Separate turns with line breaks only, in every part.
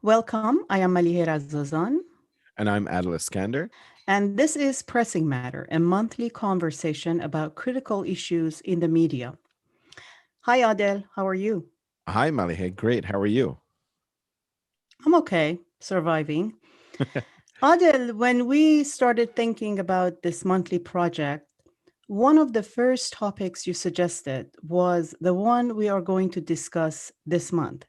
Welcome. I am Malihera Zazan,
And I'm Adel Iskander.
and this is Pressing Matter, a monthly conversation about critical issues in the media. Hi, Adel. How are you?
Hi, Malihe. Great. How are you?
I'm okay, surviving. Adel, when we started thinking about this monthly project, one of the first topics you suggested was the one we are going to discuss this month.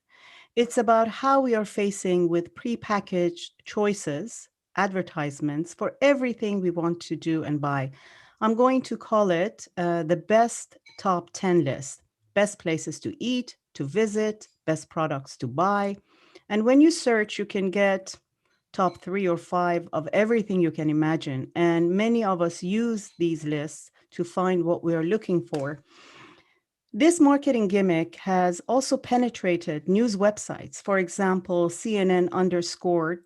It's about how we are facing with prepackaged choices, advertisements for everything we want to do and buy. I'm going to call it the best top 10 list: best places to eat, to visit, best products to buy. And when you search, you can get top three or five of everything you can imagine. And many of us use these lists to find what we are looking for. This marketing gimmick has also penetrated news websites. For example, CNN underscored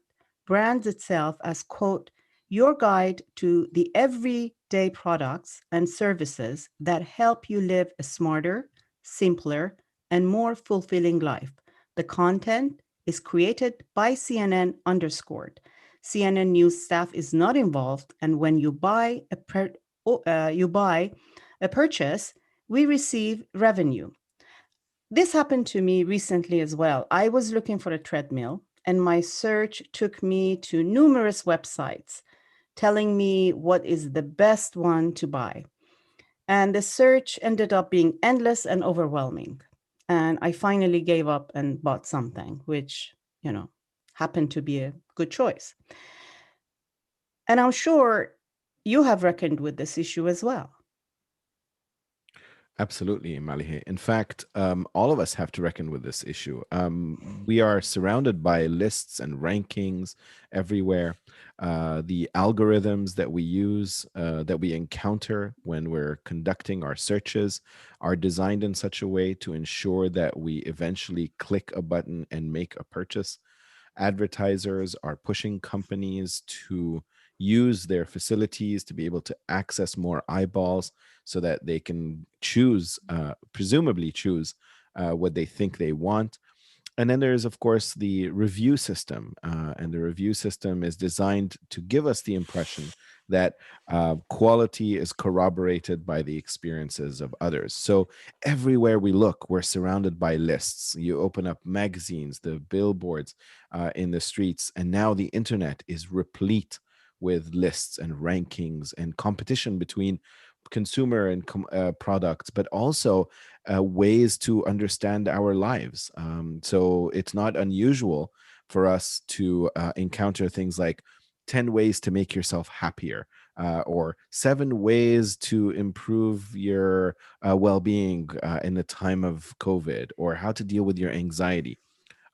brands itself as, quote, your guide to the everyday products and services that help you live a smarter, simpler, and more fulfilling life. The content is created by CNN underscored. CNN news staff is not involved, and when you buy a purchase, we receive revenue. This happened to me recently as well. I was looking for a treadmill, and my search took me to numerous websites telling me what is the best one to buy. And the search ended up being endless and overwhelming. And I finally gave up and bought something, which, you know, happened to be a good choice. And I'm sure you have reckoned with this issue as well.
Absolutely, Malihe. In fact, all of us have to reckon with this issue. We are surrounded by lists and rankings everywhere. The algorithms that we use, that we encounter when we're conducting our searches, are designed in such a way to ensure that we eventually click a button and make a purchase. Advertisers are pushing companies to use their facilities to be able to access more eyeballs so that they can choose, presumably choose, what they think they want. And then there's, of course, the review system. And the review system is designed to give us the impression that quality is corroborated by the experiences of others. So everywhere we look, we're surrounded by lists. You open up magazines, the billboards in the streets, and now the internet is replete with lists and rankings and competition between consumer and products, but also ways to understand our lives. So it's not unusual for us to encounter things like 10 ways to make yourself happier, or 7 ways to improve your well being in the time of COVID, or how to deal with your anxiety,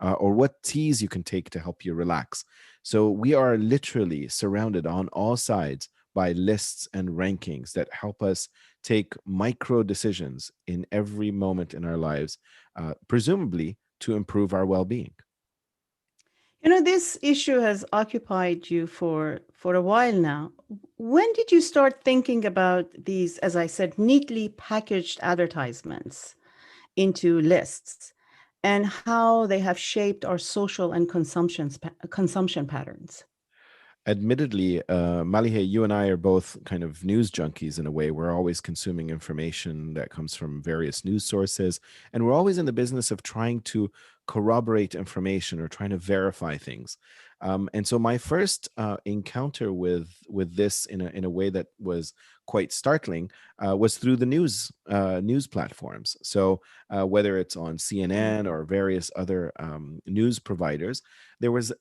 or what teas you can take to help you relax. So we are literally surrounded on all sides by lists and rankings that help us take micro decisions in every moment in our lives, presumably to improve our well being.
You know, this issue has occupied you for a while now. When did you start thinking about these, as I said, neatly packaged advertisements into lists and how they have shaped our social and consumption patterns?
Admittedly, Malihe, you and I are both kind of news junkies in a way. We're always consuming information that comes from various news sources, and we're always in the business of trying to corroborate information or trying to verify things. And so, my first encounter with this in a way that was quite startling was through the news platforms. So, whether it's on CNN
Mm.
or various other news providers, there was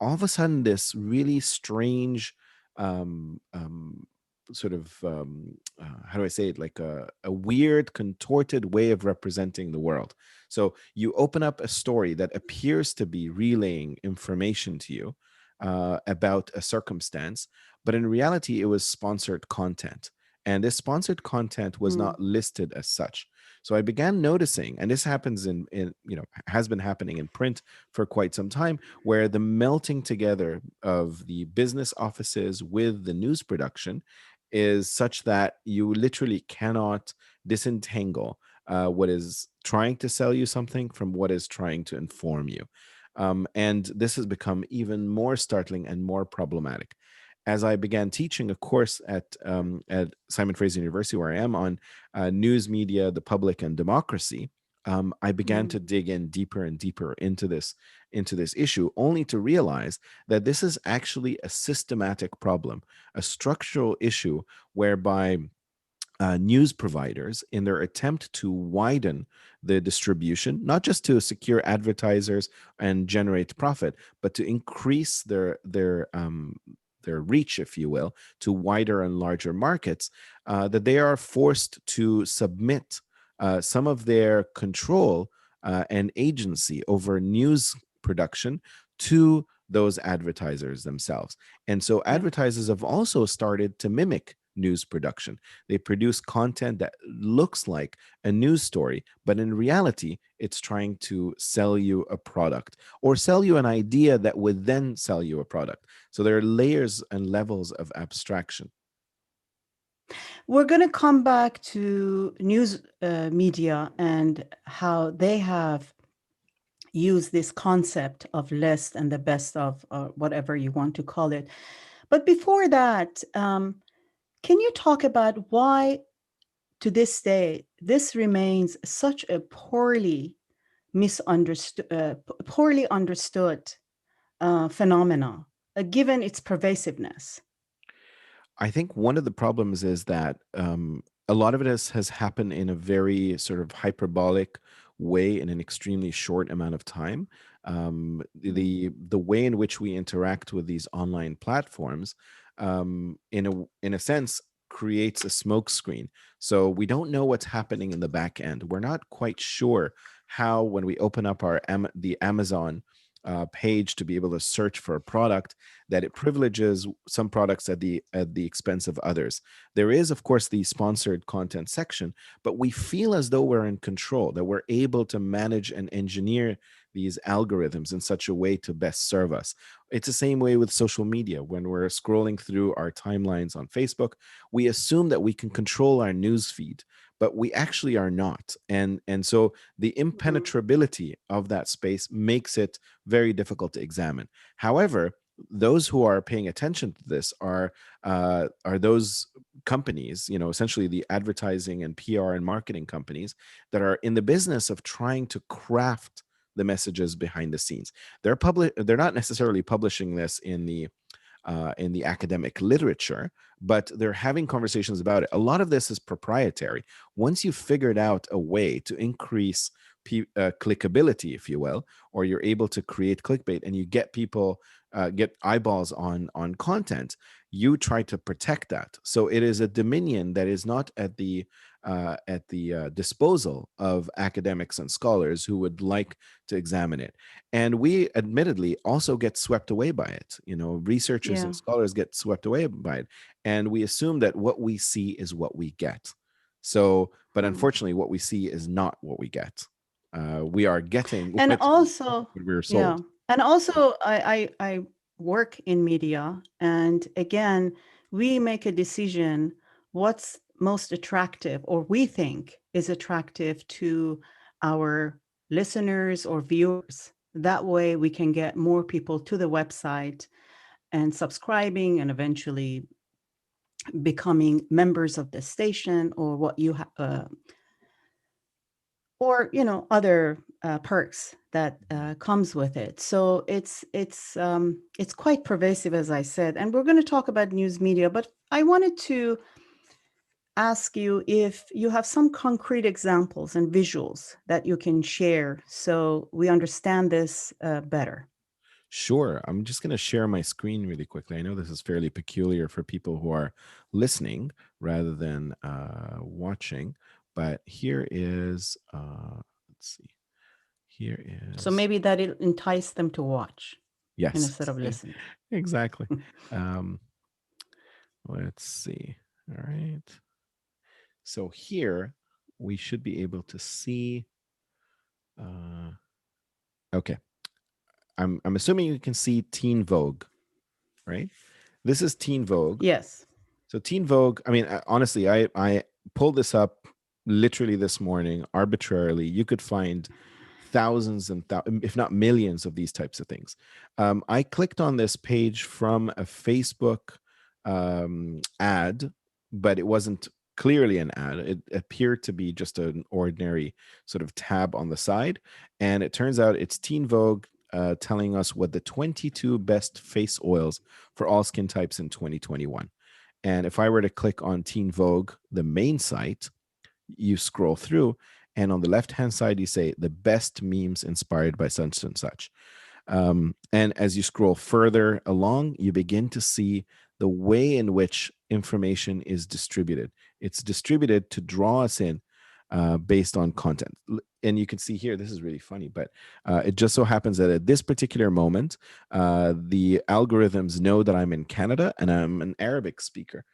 all of a sudden this really strange um, um, sort of how do I say it, like a weird contorted way of representing the world. So you open up a story that appears to be relaying information to you about a circumstance, but in reality it was sponsored content, and this sponsored content was
Mm.
not listed as such. So I began noticing, and this happens in has been happening in print for quite some time, where the melting together of the business offices with the news production is such that you literally cannot disentangle what is trying to sell you something from what is trying to inform you. And this has become even more startling and more problematic. As I began teaching a course at Simon Fraser University, where I am, on news media, the public, and democracy, I began
Mm.
to dig in deeper and deeper into this issue, only to realize that this is actually a systematic problem, a structural issue whereby news providers, in their attempt to widen the distribution, not just to secure advertisers and generate profit, but to increase their reach, if you will, to wider and larger markets, that they are forced to submit some of their control and agency over news production to those advertisers themselves. And so
Yeah.
advertisers have also started to mimic news production. They produce content that looks like a news story, but in reality, it's trying to sell you a product or sell you an idea that would then sell you a product. So there are layers and levels of abstraction.
We're going to come back to news media and how they have used this concept of list and the best of whatever you want to call it. But before that, can you talk about why, to this day, this remains such a poorly understood phenomena, given its pervasiveness?
I think one of the problems is that a lot of it has happened in a very sort of hyperbolic way in an extremely short amount of time.
Mm.
The way in which we interact with these online platforms, in a sense, creates a smokescreen. So we don't know what's happening in the back end. We're not quite sure how, when we open up the Amazon page to be able to search for a product, that it privileges some products at the expense of others. There is, of course, the sponsored content section, but we feel as though we're in control, that we're able to manage and engineer these algorithms in such a way to best serve us. It's the same way with social media. When we're scrolling through our timelines on Facebook, we assume that we can control our news feed, but we actually are not. And so the
Mhm.
impenetrability of that space makes it very difficult to examine. However, those who are paying attention to this are those companies, essentially the advertising and PR and marketing companies, that are in the business of trying to craft the messages behind the scenes. They're not necessarily publishing this in the academic literature, but they're having conversations about it. A lot of this is proprietary. Once you've figured out a way to increase clickability, if you will, or you're able to create clickbait and you get people, get eyeballs on content, you try to protect that. So it is a dominion that is not at the disposal of academics and scholars who would like to examine it. And we admittedly also get swept away by it. Researchers
Yeah.
and scholars get swept away by it, and we assume that what we see is what we get. So, but
Mm.
unfortunately, what we see is not what we get. We are getting
And
what
also,
we were
yeah,
sold.
and also, I work in media, and again, we make a decision what's most attractive, or we think is attractive to our listeners or viewers. That way, we can get more people to the website and subscribing, and eventually becoming members of the station, or what you or other perks that comes with it. So it's quite pervasive, as I said, and we're going to talk about news media. But I wanted to ask you if you have some concrete examples and visuals that you can share, so we understand this better.
Sure. I'm just going to share my screen really quickly. I know this is fairly peculiar for people who are listening rather than watching, but here is, let's see, here
So
is,
maybe that will entice them to watch
yes,
instead of listening.
exactly. Um, let's see. All right. So here we should be able to see. Uh, okay. I'm assuming you can see Teen Vogue, right? This is Teen Vogue.
Yes.
So Teen Vogue, I mean, honestly, I pulled this up literally this morning arbitrarily. You could find thousands and if not millions of these types of things. I clicked on this page from a Facebook ad, but it wasn't clearly an ad. It appeared to be just an ordinary sort of tab on the side. And it turns out it's Teen Vogue telling us what the 22 best face oils for all skin types in 2021. And if I were to click on Teen Vogue, the main site, you scroll through, and on the left hand side, you say the best memes inspired by such and such. And as you scroll further along, you begin to see the way in which information is distributed. It's distributed to draw us in based on content. And you can see here, this is really funny, but it just so happens that at this particular moment, the algorithms know that I'm in Canada and I'm an Arabic speaker.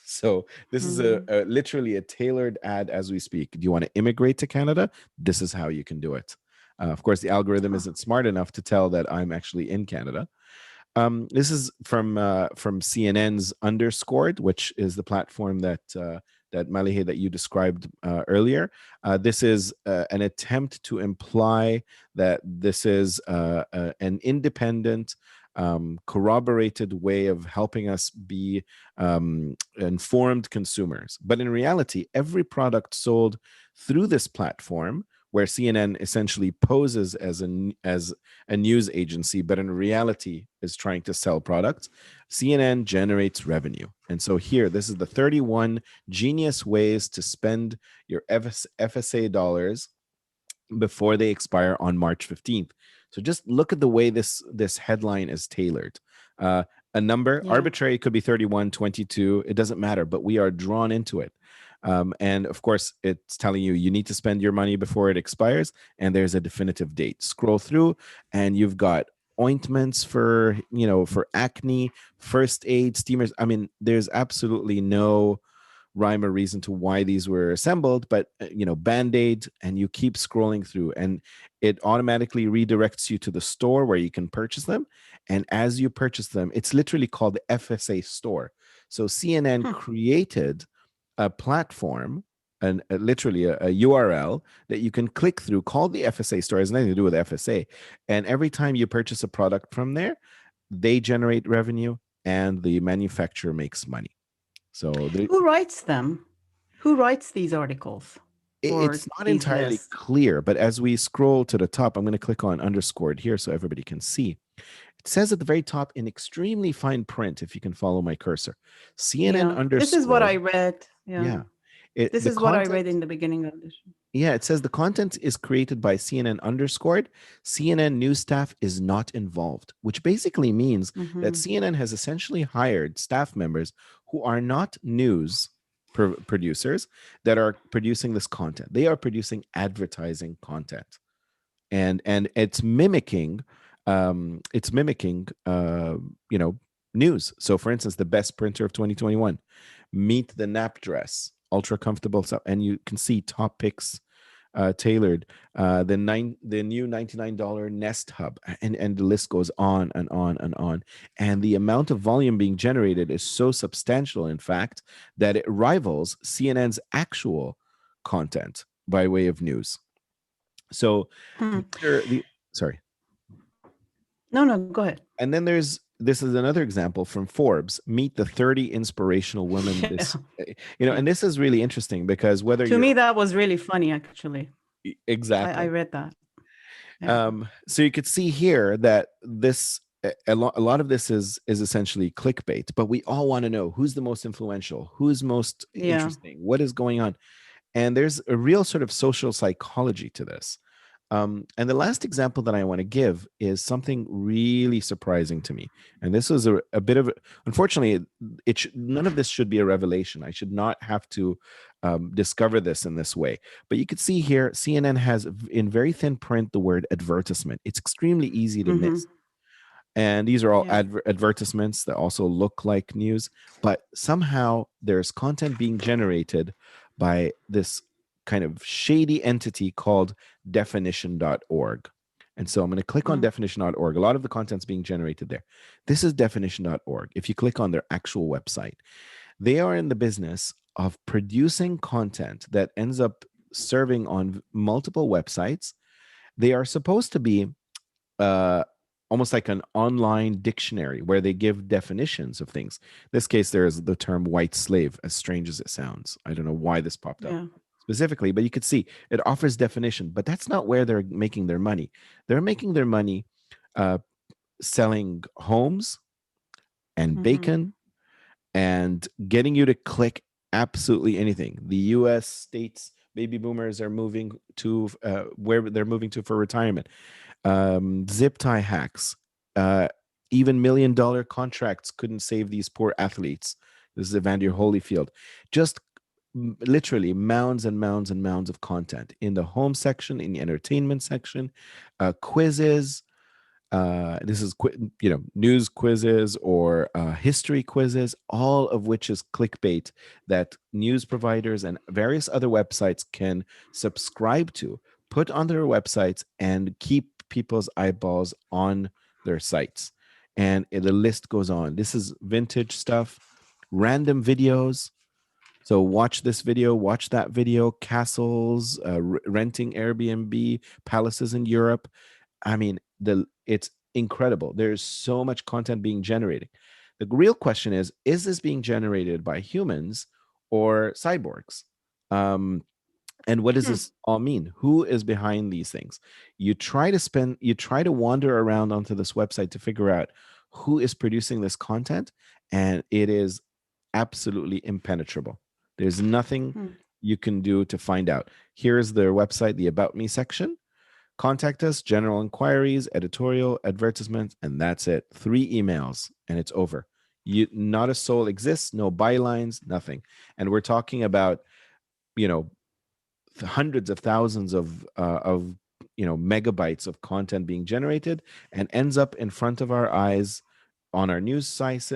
So this is literally a tailored ad as we speak. Do you want to immigrate to Canada? This is how you can do it. Of course, the algorithm isn't smart enough to tell that I'm actually in Canada. This is from CNN's Underscored, which is the platform that that Malihe that you described earlier. This is an attempt to imply that this is an independent, corroborated way of helping us be informed consumers. But in reality, every product sold through this platform, where CNN essentially poses as a news agency, but in reality is trying to sell products, CNN generates revenue. And so here, this is the 31 genius ways to spend your FSA dollars before they expire on March 15th. So just look at the way this headline is tailored. A number, arbitrary, it could be 31, 22, it doesn't matter, but we are drawn into it. And of course, it's telling you need to spend your money before it expires, and there's a definitive date. Scroll through, and you've got ointments for acne, first aid, steamers. I mean, there's absolutely no rhyme or reason to why these were assembled, but Band-Aid, and you keep scrolling through, and it automatically redirects you to the store where you can purchase them. And as you purchase them, it's literally called the FSA store. So CNN created a platform, and literally a URL that you can click through called the FSA store. It has nothing to do with FSA. And every time you purchase a product from there, they generate revenue and the manufacturer makes money. So
who writes them? Who writes these articles or
it's not
these
entirely
lists?
clear, but as we scroll to the top, I'm going to click on Underscored here so everybody can see. It says at the very top in extremely fine print, if you can follow my cursor, CNN
Yeah, this is what I
Underscored.
read. Yeah,
Yeah.
this
The
is what I
content,
read in the beginning of this.
yeah, it says the content is created by CNN Underscored. CNN news staff is not involved, which basically means that CNN has essentially hired staff members who are not news producers that are producing this content. They are producing advertising content, and it's mimicking news. So for instance, the best printer of 2021, meet the nap dress, ultra comfortable stuff, and you can see top picks tailored, the new $99 Nest Hub, and the list goes on and on and on. And the amount of volume being generated is so substantial, in fact, that it rivals CNN's actual content by way of news. So these are the sorry.
No, go ahead.
And then this is another example from Forbes, meet the 30 inspirational women
Yeah,
and this is really interesting because whether
to
you're
me that was really funny. Actually, I
exactly.
read that. Yeah.
So you could see here that this a lot of this is essentially clickbait, but we all want to know who's the most influential, who's most
Yeah.
interesting, what is going on. And there's a real sort of social psychology to this. And the last example that I want to give is something really surprising to me. And this was a bit of, unfortunately, none of this should be a revelation. I should not have to discover this in this way. But you could see here, CNN has in very thin print the word advertisement. It's extremely easy to miss. And these are all
Yeah.
advertisements that also look like news, but somehow there's content being generated by this kind of shady entity called definition.org. And so I'm going to click on definition.org. A lot of the content's being generated there. This is definition.org. If you click on their actual website, they are in the business of producing content that ends up serving on multiple websites They are supposed to be uh, almost like an online dictionary where they give definitions of things. In this case, there is the term white slave, as strange as it sounds. I don't know why this popped up
Yeah.
specifically, but you could see it offers definition, but that's not where they're making their money. They're making their money uh, selling homes and
Hmm.
bacon and getting you to click absolutely anything. The US states baby boomers are moving to where they're moving to for retirement. Zip tie hacks, uh, even $1 million contracts couldn't save these poor athletes. This is Evander Holyfield. Just literally mounds and mounds and mounds of content in the home section, in the entertainment section, quizzes, this is news quizzes or history quizzes, all of which is clickbait that news providers and various other websites can subscribe to, put on their websites, and keep people's eyeballs on their sites. And the list goes on. This is vintage stuff, random videos. So watch this video, watch that video, castles, renting Airbnb, palaces in Europe. I mean, it's incredible. There's so much content being generated. The real question is this being generated by humans or cyborgs? Um, and what does
Hmm.
this all mean? Who is behind these things? You try to wander around onto this website to figure out who is producing this content, and it is absolutely impenetrable. There's nothing
Hmm.
you can do to find out. Here's their website, the About Me section. Contact us, general inquiries, editorial, advertisements, and that's it. 3 emails, and it's over. Not a soul exists, no bylines, nothing. And we're talking about, you know, hundreds of thousands of megabytes of content being generated and ends up in front of our eyes on our news sites,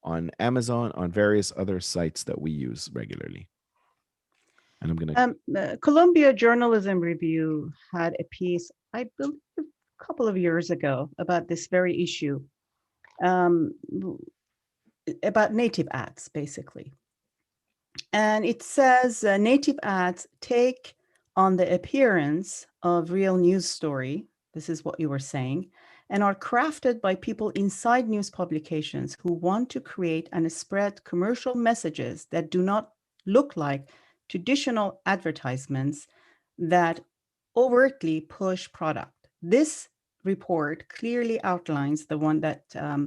on Amazon, on various other sites that we use regularly. And I'm gonna
Columbia Journalism Review had a piece, I believe, a couple of years ago about this very issue, um, about native ads, basically. And it says native ads take on the appearance of real news story. This is what you were saying, and are crafted by people inside news publications who want to create and spread commercial messages that do not look like traditional advertisements that overtly push product. This report clearly outlines the one that uh,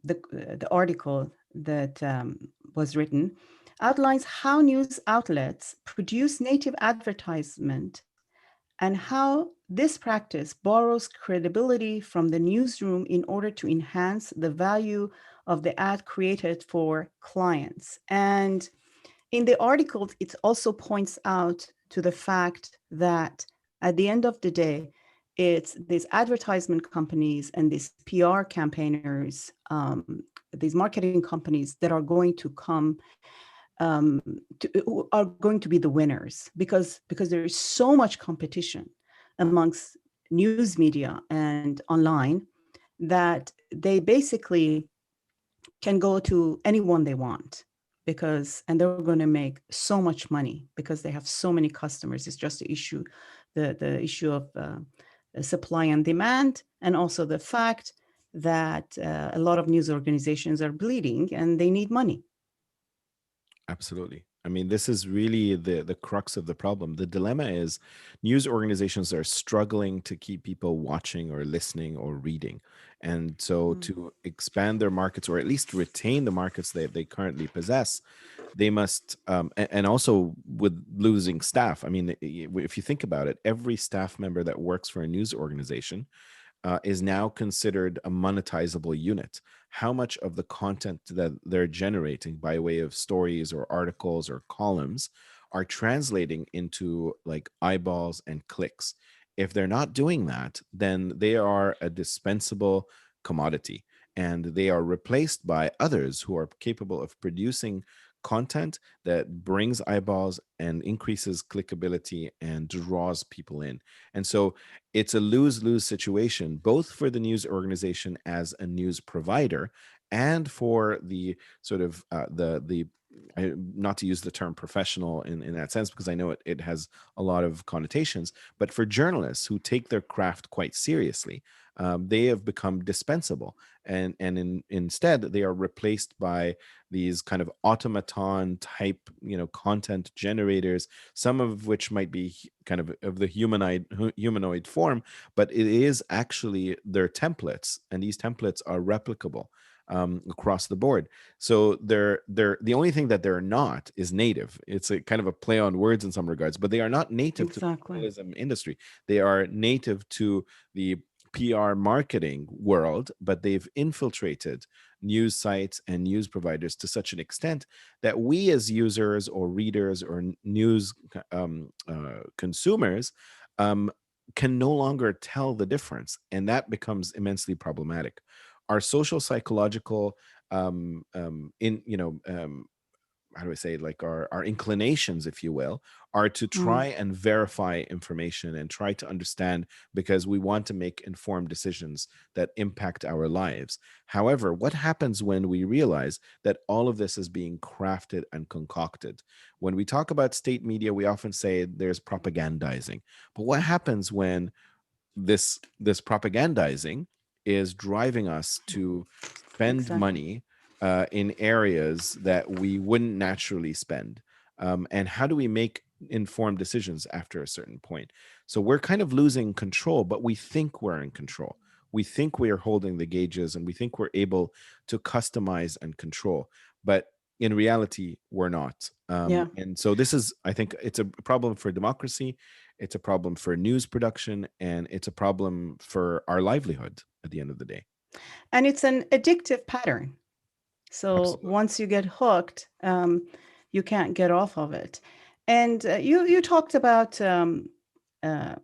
the article that was written outlines how news outlets produce native advertisement and how this practice borrows credibility from the newsroom in order to enhance the value of the ad created for clients. And in the article, it also points out to the fact that at the end of the day, it's these advertisement companies and these PR campaigners, these marketing companies that are going to come, who are going to be the winners because there is so much competition amongst news media and online that they basically can go to anyone they want because and they're going to make so much money because they have so many customers. It's just the issue of supply and demand, and also the fact that a lot of news organizations are bleeding and they need money.
Absolutely. I mean, this is really the crux of the problem. The dilemma is news organizations are struggling to keep people watching or listening or reading. And so
Mm.
to expand their markets or at least retain the markets that they currently possess, they must and also with losing staff. I mean, if you think about it, every staff member that works for a news organization is now considered a monetizable unit. How much of the content that they're generating by way of stories or articles or columns are translating into like eyeballs and clicks? If they're not doing that, then they are a dispensable commodity and they are replaced by others who are capable of producing content that brings eyeballs and increases clickability and draws people in. And so it's a lose-lose situation both for the news organization as a news provider and for the sort of the not to use the term professional in that sense, because I know it has a lot of connotations, but for journalists who take their craft quite seriously, they have become dispensable. Instead, they are replaced by these kind of automaton type, content generators, some of which might be kind of the humanoid form, but it is actually their templates, and these templates are replicable across the board. So they're the only thing that they're not is native. It's a kind of a play on words in some regards, but they are not native to the
Exactly.
journalism industry. They are native to the PR marketing world, but they've infiltrated news sites and news providers to such an extent that we as users or readers or news consumers um, can no longer tell the difference, and that becomes immensely problematic. Our social psychological in how do I say, like our inclinations, if you will, are to
Mm,
try and verify information and try to understand, because we want to make informed decisions that impact our lives. However, what happens when we realize that all of this is being crafted and concocted? When we talk about state media, we often say there's propagandizing. But what happens when this propagandizing is driving us to spend
exactly.
money in areas that we wouldn't naturally spend? And how do we make informed decisions after a certain point? So we're kind of losing control, but we think we're in control. We think we are holding the gauges, and we think we're able to customize and control. But in reality, we're not.
Yeah.
And so this is, I think, it's a problem for democracy, it's a problem for news production, and it's a problem for our livelihood at the end of the day.
And it's an addictive pattern. So
Absolutely.
once you get hooked, you can't get off of it. And you talked about uh,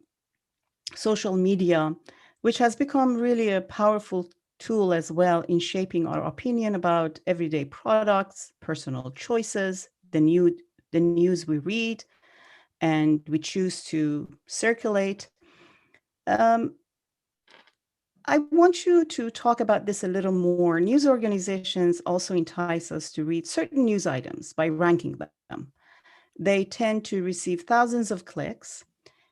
social media, which has become really a powerful tool as well in shaping our opinion about everyday products, personal choices, the news we read and we choose to circulate. Um, I want you to talk about this a little more. News organizations also entice us to read certain news items by ranking them. They tend to receive thousands of clicks,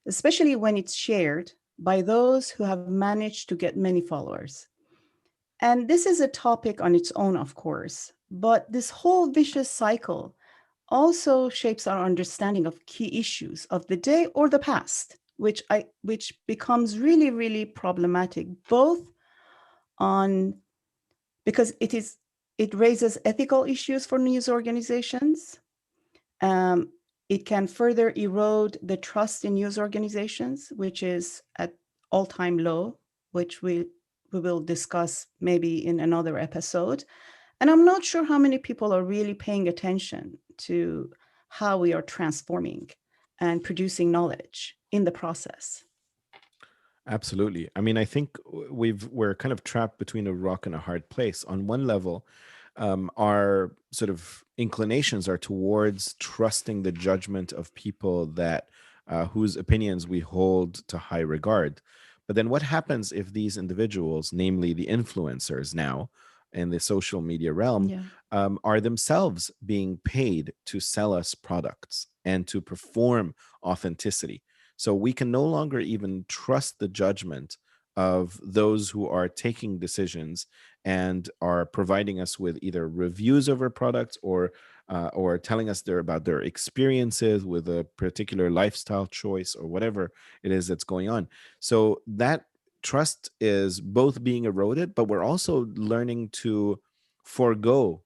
especially when it's shared by those who have managed to get many followers. And this is a topic on its own, of course, but this whole vicious cycle also shapes our understanding of key issues of the day or the past, which becomes really, really problematic, both on because it raises ethical issues for news organizations. Um, it can further erode the trust in news organizations, which is at all-time low, which we will discuss maybe in another episode. And I'm not sure how many people are really paying attention to how we are transforming and producing knowledge in the process.
Absolutely. I mean, I think we're kind of trapped between a rock and a hard place. On one level, our sort of inclinations are towards trusting the judgment of people that whose opinions we hold to high regard. But then, what happens if these individuals, namely the influencers now in the social media realm,
Yeah.
are themselves being paid to sell us products and to perform authenticity? So we can no longer even trust the judgment of those who are taking decisions and are providing us with either reviews of our products or telling us about their experiences with a particular lifestyle choice or whatever it is that's going on. So that trust is both being eroded, but we're also learning to forego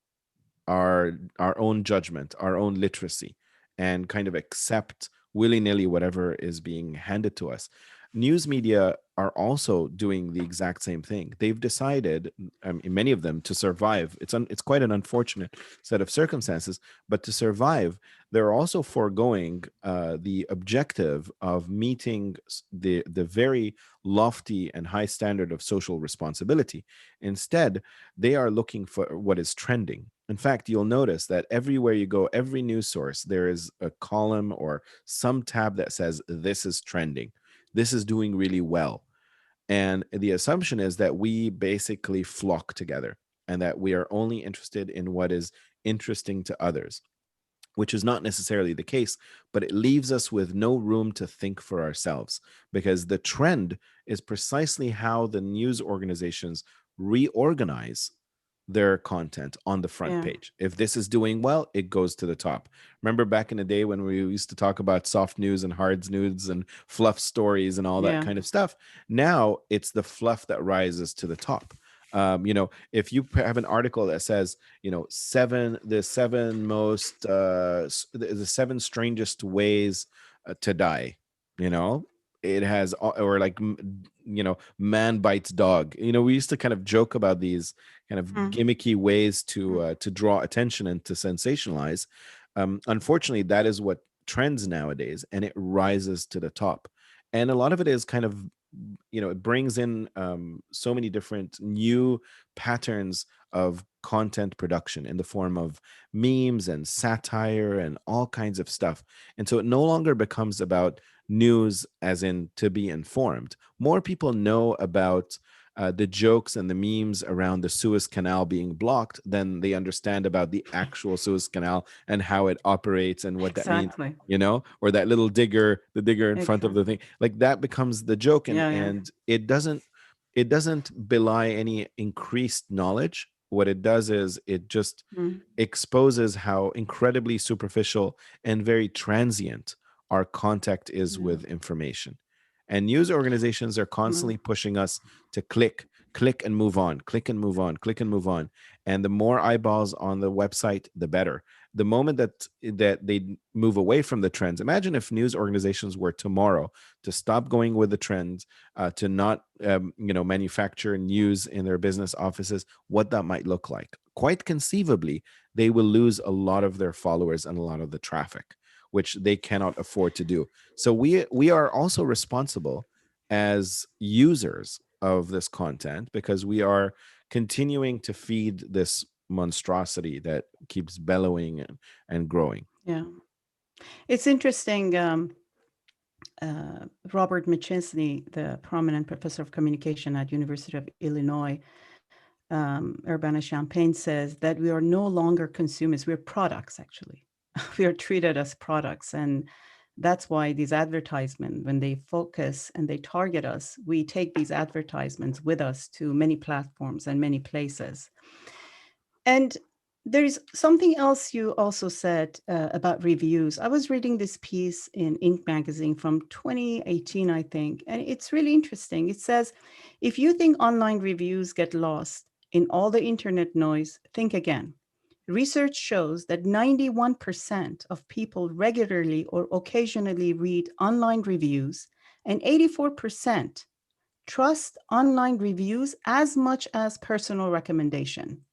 our own judgment, our own literacy, and kind of accept willy-nilly whatever is being handed to us. News media are also doing the exact same thing. They've decided, many of them, to survive. It's quite an unfortunate set of circumstances, but to survive, they're also foregoing the objective of meeting the very lofty and high standard of social responsibility. Instead, they are looking for what is trending. In fact, you'll notice that everywhere you go, every news source, there is a column or some tab that says, "This is trending. This is doing really well." And the assumption is that we basically flock together. and that we are only interested in what is interesting to others, which is not necessarily the case, but it leaves us with no room to think for ourselves, because the trend is precisely how the news organizations reorganize their content on the front
Yeah.
page. If this is doing well, it goes to the top. Remember back in the day when we used to talk about soft news and hard news and fluff stories and all that
Yeah.
kind of stuff? Now it's the fluff that rises to the top. If you have an article that says, the seven most, the seven strangest ways to die, you know, it has, or like, man bites dog. We used to kind of joke about these kind of
Mm,
gimmicky ways
mm,
to draw attention and to sensationalize. Unfortunately, that is what trends nowadays, and it rises to the top. And a lot of it is kind of, it brings in so many different new patterns of content production in the form of memes and satire and all kinds of stuff. And so it no longer becomes about news as in to be informed. More people know about the jokes and the memes around the Suez Canal being blocked than they understand about the actual Suez Canal and how it operates and what that means,
exactly.
or that little digger, the digger in front of the
Exactly.
thing. Like that becomes the joke, and
Yeah. Yeah.
it doesn't belie any increased knowledge. What it does is it just
Mm,
exposes how incredibly superficial and very transient our contact is
yeah.
with information. And news organizations are
Mm,
constantly pushing us to click and move on, click and move on, click and move on. And the more eyeballs on the website, the better. The moment that they move away from the trends, imagine if news organizations were tomorrow to stop going with the trends, to not manufacture news in their business offices, what that might look like. Quite conceivably, they will lose a lot of their followers and a lot of the traffic, which they cannot afford to do. So we are also responsible as users of this content, because we are continuing to feed this monstrosity that keeps bellowing and growing.
yeah. It's interesting. Robert McChesney, the prominent professor of communication at University of Illinois, Urbana-Champaign, says that we are no longer consumers; we're products. Actually, we are treated as products, and that's why these advertisements, when they focus and they target us, we take these advertisements with us to many platforms and many places. And there's something else you also said about reviews. I was reading this piece in Inc. magazine from 2018, I think, and it's really interesting. It says, if you think online reviews get lost in all the internet noise, think again. Research shows that 91% of people regularly or occasionally read online reviews, and 84% trust online reviews as much as personal recommendation.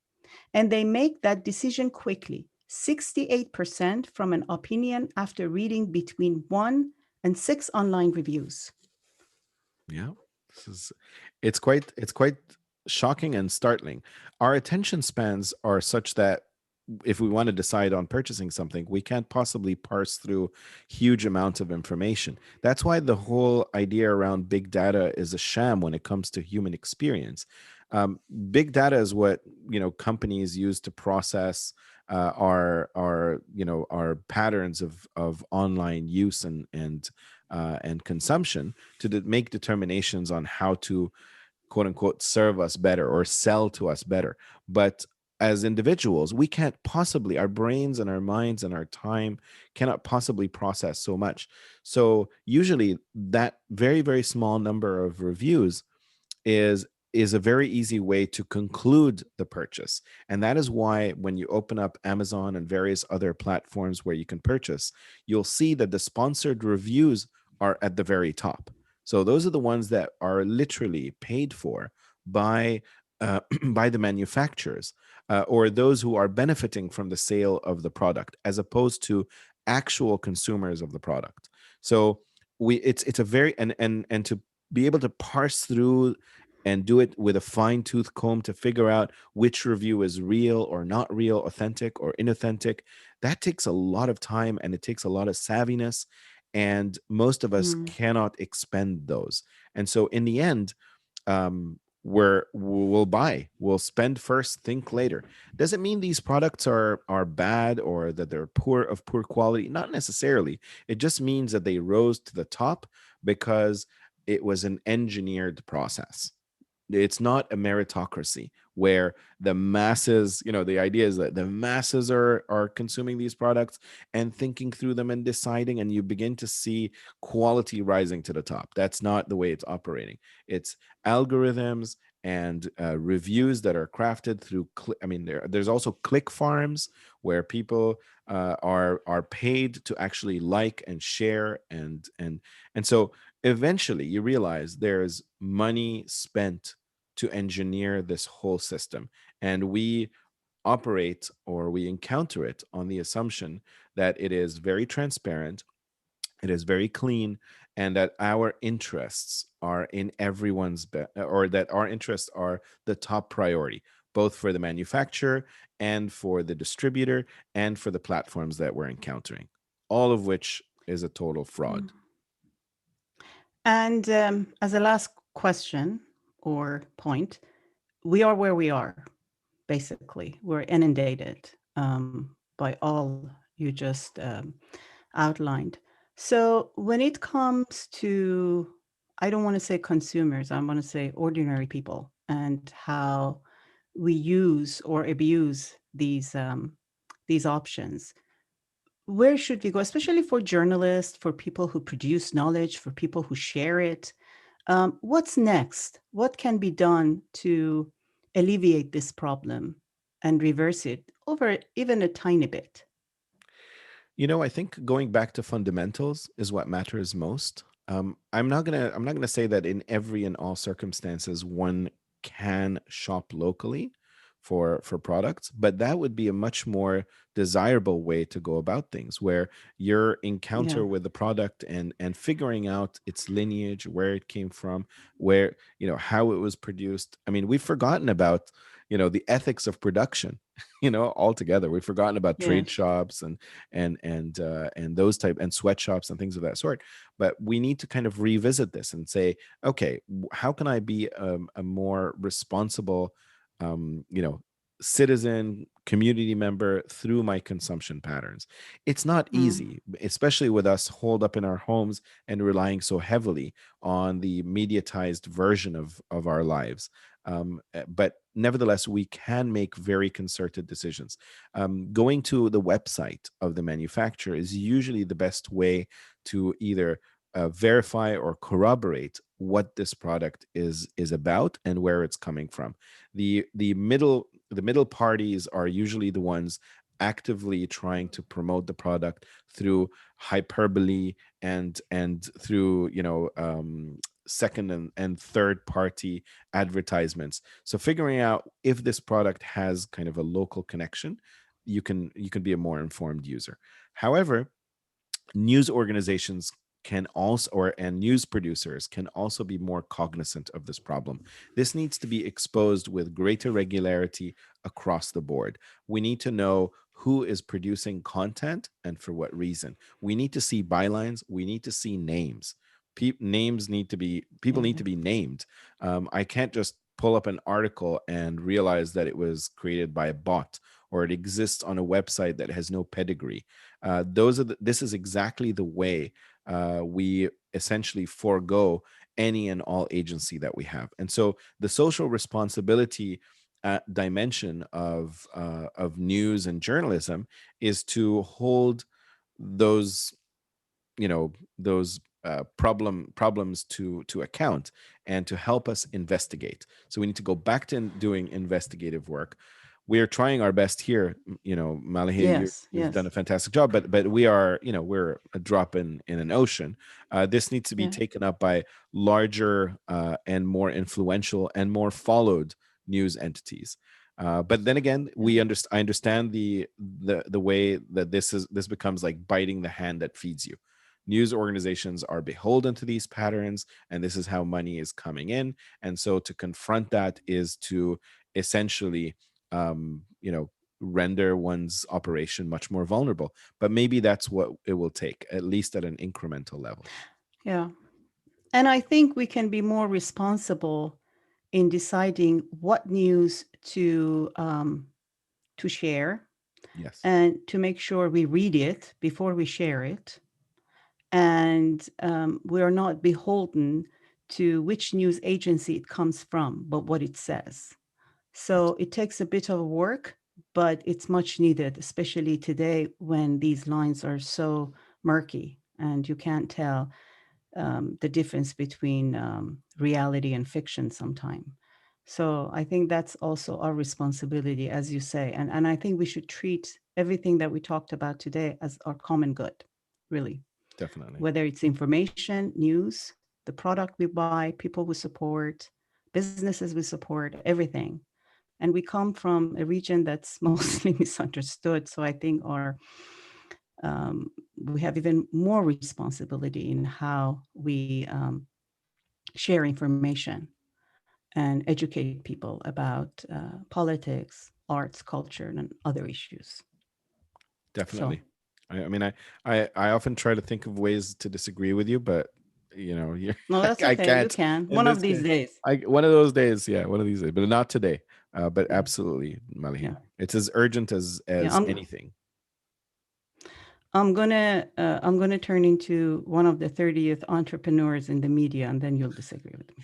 And they make that decision quickly. 68% from an opinion after reading between 1 and 6 online reviews.
Yeah, this is it's quite shocking and startling. Our attention spans are such that if we want to decide on purchasing something, we can't possibly parse through huge amounts of information. That's why the whole idea around big data is a sham when it comes to human experience. Um, Big data is what companies use to process our patterns of online use and consumption to make determinations on how to quote unquote serve us better or sell to us better. But as individuals, we can't possibly, our brains and our minds and our time cannot possibly process so much. So usually that very, very small number of reviews is a very easy way to conclude the purchase. And that is why when you open up Amazon and various other platforms where you can purchase, you'll see that the sponsored reviews are at the very top. So those are the ones that are literally paid for by by the manufacturers, or those who are benefiting from the sale of the product, as opposed to actual consumers of the product. So it's a very, and to be able to parse through and do it with a fine tooth comb to figure out which review is real or not real, authentic or inauthentic. That takes a lot of time and it takes a lot of savviness. And most of us
Mm,
cannot expend those. And so, in the end, we'll buy, we'll spend first, think later. Doesn't mean these products are bad or that they're poor quality, not necessarily. It just means that they rose to the top because it was an engineered process. It's not a meritocracy where the masses, the idea is that the masses are consuming these products and thinking through them and deciding, and you begin to see quality rising to the top. That's not the way it's operating. It's algorithms and reviews that are crafted through I mean, there's also click farms where people are paid to actually like and share, and so eventually you realize there's money spent to engineer this whole system, and we operate or we encounter it on the assumption that it is very transparent, it is very clean, and that our interests are in or that our interests are the top priority, both for the manufacturer and for the distributor and for the platforms that we're encountering, all of which is a total fraud.
Mm. And as a last question or point, we are where we are, basically. We're inundated by all you just outlined. So when it comes to, I don't want to say consumers, I want to say ordinary people and how we use or abuse these options. Where should we go, especially for journalists, for people who produce knowledge, for people who share it? What's next? What can be done to alleviate this problem and reverse it over even a tiny bit?
I think going back to fundamentals is what matters most. I'm not gonna say that in every and all circumstances one can shop locally for products, but that would be a much more desirable way to go about things, where your
Yeah.
encounter with the product and figuring out its lineage, where it came from, where how it was produced. I mean, we've forgotten about the ethics of production altogether. We've forgotten about trade
Yes.
shops and those type and sweatshops and things of that sort. But we need to kind of revisit this and say, okay, how can I be a more responsible, citizen, community member through my consumption patterns? It's not
Mm,
easy, especially with us holed up in our homes and relying so heavily on the mediatized version of our lives. But nevertheless, we can make very concerted decisions. Going to the website of the manufacturer is usually the best way to either verify or corroborate what this product is about and where it's coming from. The middle parties are usually the ones actively trying to promote the product through hyperbole and through second and third party advertisements. So figuring out if this product has kind of a local connection, you can be a more informed user. However, news organizations can also and news producers can also be more cognizant of this problem. This needs to be exposed with greater regularity across the board. We need to know who is producing content and for what reason. We need to see bylines, we need to see names. Names need to be People need
yeah.
to be named. I can't just pull up an article and realize that it was created by a bot or it exists on a website that has no pedigree. This is exactly the way we essentially forego any and all agency that we have. And so the social responsibility dimension of news and journalism is to hold those those problems to account and to help us investigate. So we need to go back to doing investigative work. We're trying our best here, Malahi.
Yes.
You've done
Yes.
a fantastic job, but we are, we're a drop in an ocean. This needs to be
Yeah.
taken up by larger and more influential and more followed news entities. But then again,
Yeah.
I understand the way that this becomes like biting the hand that feeds you. News organizations are beholden to these patterns, and this is how money is coming in. And so to confront that is to essentially, render one's operation much more vulnerable. But maybe that's what it will take, at least at an incremental level.
Yeah. And I think we can be more responsible in deciding what news to share,
Yes.
and to make sure we read it before we share it, and we are not beholden to which news agency it comes from, but what it says. So it takes a bit of work, but it's much needed, especially today when these lines are so murky and you can't tell the difference between reality and fiction sometime. So I think that's also our responsibility, as you say. And I think we should treat everything that we talked about today as our common good, really,
Definitely.
whether it's information, news, the product we buy, people we support, businesses we support, everything. And we come from a region that's mostly misunderstood. So I think we have even more responsibility in how we share information and educate people about politics, arts, culture, and other issues. So,
Definitely. I mean, I often try to think of ways to disagree with you, but you're,
no, that's
I
okay. You
can't
can
in
one of
this
these
case.
days.
I one of those days, yeah, one of these days, but not today. But
Yeah,
absolutely,
yeah,
Malihin, it's as urgent
yeah.
as anything.
I'm gonna turn into one of the 30th entrepreneurs in the media, and then you'll disagree with me.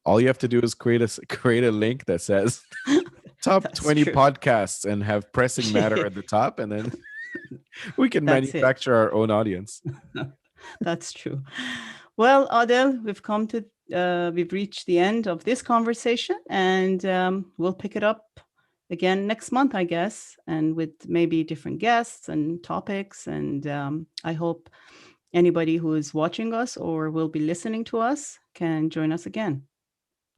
All you have to do is create a link that says top
That's
20
true.
podcasts and have pressing matter at the top, and then we can
That's it.
manufacture our own audience.
That's true. Well, Adel, we've reached the end of this conversation, and we'll pick it up again next month, I guess, and with maybe different guests and topics. And I hope anybody who is watching us or will be listening to us can join us again.